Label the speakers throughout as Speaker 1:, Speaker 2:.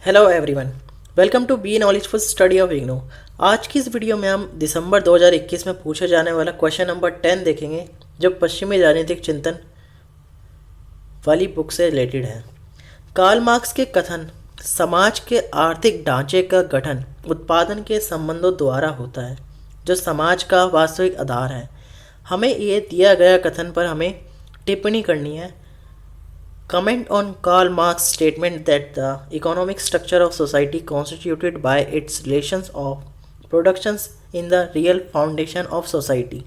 Speaker 1: Hello everyone, welcome to be knowledgeful study of IGNOU. आज की इस वीडियो में हम दिसंबर 2021 में पूछे जाने वाला क्वेश्चन नंबर 10 देखेंगे, जो पश्चिमी राजनीतिक चिंतन वाली बुक से रिलेटेड है। कार्ल मार्क्स के कथन समाज के आर्थिक ढांचे का गठन उत्पादन के संबंधों द्वारा होता है, जो समाज का वास्तविक आधार है। हमें ये दिया गया कथन पर हमें टिप्पणी करनी है। Comment on Karl Marx's statement that the economic structure of society constituted by its relations of productions in the real foundation of society।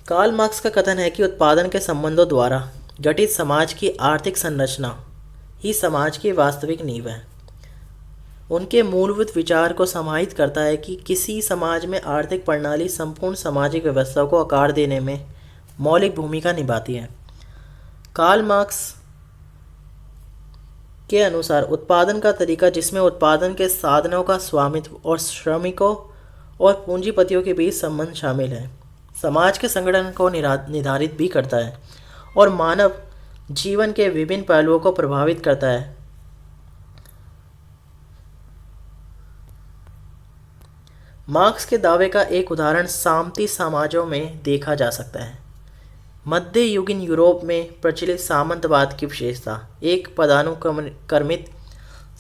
Speaker 1: Karl Marx का कथन है कि उत्पादन के संबंधों द्वारा गठित समाज की आर्थिक संरचना ही समाज की वास्तविक नींव है। उनके मूलभूत विचार को समाहित करता है कि किसी समाज में आर्थिक प्रणाली संपूर्ण सामाजिक व्यवस्था को आकार देने में मौलिक भूमिका निभाती है। कार्ल मार्क्स के अनुसार उत्पादन का तरीका, जिसमें उत्पादन के साधनों का स्वामित्व और श्रमिकों और पूंजीपतियों के बीच संबंध शामिल है, समाज के संगठन को निर्धारित भी करता है और मानव जीवन के विभिन्न पहलुओं को प्रभावित करता है। मार्क्स के दावे का एक उदाहरण सामंती समाजों में देखा जा सकता है। मध्य युगीन यूरोप में प्रचलित सामंतवाद की विशेषता एक पदानुक्रमित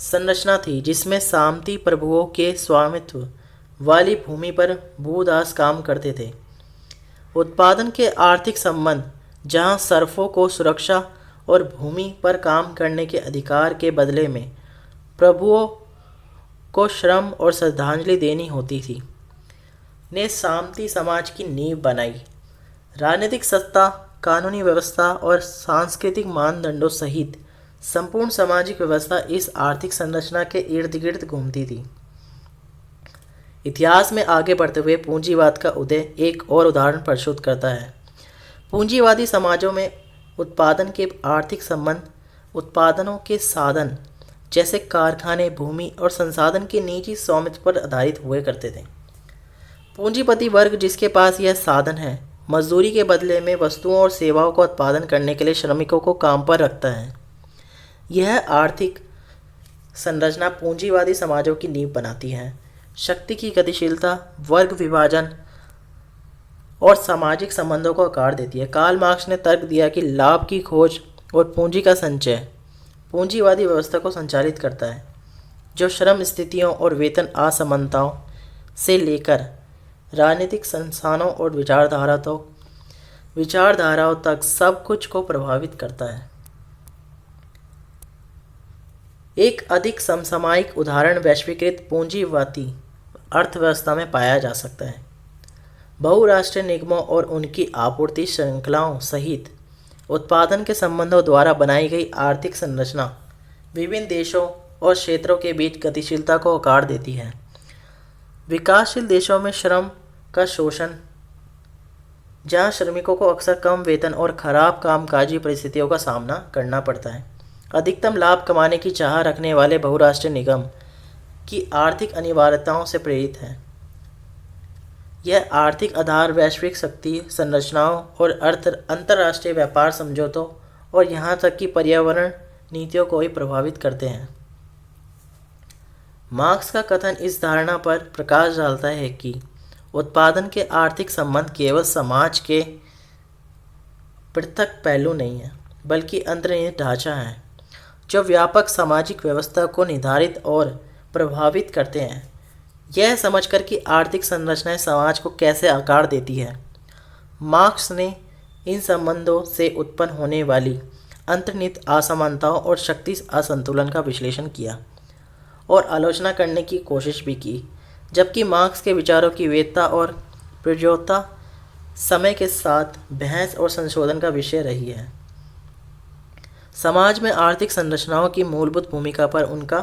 Speaker 1: संरचना थी, जिसमें सामंती प्रभुओं के स्वामित्व वाली भूमि पर भूदास काम करते थे। उत्पादन के आर्थिक संबंध, जहां सर्फों को सुरक्षा और भूमि पर काम करने के अधिकार के बदले में प्रभुओं को श्रम और श्रद्धांजलि देनी होती थी, ने सामंती समाज की नींव बनाई। राजनीतिक सत्ता, कानूनी व्यवस्था और सांस्कृतिक मानदंडों सहित संपूर्ण सामाजिक व्यवस्था इस आर्थिक संरचना के इर्द गिर्द घूमती थी। इतिहास में आगे बढ़ते हुए पूंजीवाद का उदय एक और उदाहरण प्रस्तुत करता है। पूंजीवादी समाजों में उत्पादन के आर्थिक संबंध उत्पादनों के साधन जैसे कारखाने, भूमि और संसाधन के निजी स्वामित्व पर आधारित हुए करते थे। पूंजीपति वर्ग, जिसके पास यह साधन है, मजदूरी के बदले में वस्तुओं और सेवाओं का उत्पादन करने के लिए श्रमिकों को काम पर रखता है। यह आर्थिक संरचना पूंजीवादी समाजों की नींव बनाती है। शक्ति की गतिशीलता, वर्ग विभाजन और सामाजिक संबंधों को आकार देती है। कार्ल मार्क्स ने तर्क दिया कि लाभ की खोज और पूंजी का संचय पूंजीवादी व्यवस्था को संचालित करता है, जो श्रम स्थितियों और वेतन असमानताओं से लेकर राजनीतिक संस्थानों और विचारधाराओं तक सब कुछ को प्रभावित करता है। एक अधिक समसामयिक उदाहरण वैश्वीकृत पूंजीवादी अर्थव्यवस्था में पाया जा सकता है। बहुराष्ट्रीय निगमों और उनकी आपूर्ति श्रृंखलाओं सहित उत्पादन के संबंधों द्वारा बनाई गई आर्थिक संरचना विभिन्न देशों और क्षेत्रों के बीच गतिशीलता को आकार देती है। विकासशील देशों में श्रम का शोषण, जहां श्रमिकों को अक्सर कम वेतन और खराब कामकाजी परिस्थितियों का सामना करना पड़ता है, अधिकतम लाभ कमाने की चाह रखने वाले बहुराष्ट्रीय निगम की आर्थिक अनिवार्यताओं से प्रेरित है। यह आर्थिक आधार वैश्विक शक्ति संरचनाओं और अंतर्राष्ट्रीय व्यापार समझौतों और यहाँ तक कि पर्यावरण नीतियों को भी प्रभावित करते हैं। मार्क्स का कथन इस धारणा पर प्रकाश डालता है कि उत्पादन के आर्थिक संबंध केवल समाज के पृथक पहलू नहीं है, बल्कि अंतर्निहित ढांचा है, जो व्यापक सामाजिक व्यवस्था को निर्धारित और प्रभावित करते हैं। यह समझकर कि आर्थिक संरचनाएं समाज को कैसे आकार देती है, मार्क्स ने इन संबंधों से उत्पन्न होने वाली अंतर्निहित असमानताओं और शक्ति असंतुलन का विश्लेषण किया और आलोचना करने की कोशिश भी की, जबकि मार्क्स के विचारों की वैधता और प्रयोज्यता समय के साथ बहस और संशोधन का विषय रही है। समाज में आर्थिक संरचनाओं की मूलभूत भूमिका पर उनका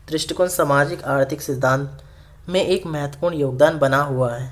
Speaker 1: दृष्टिकोण सामाजिक आर्थिक सिद्धांत में एक महत्वपूर्ण योगदान बना हुआ है।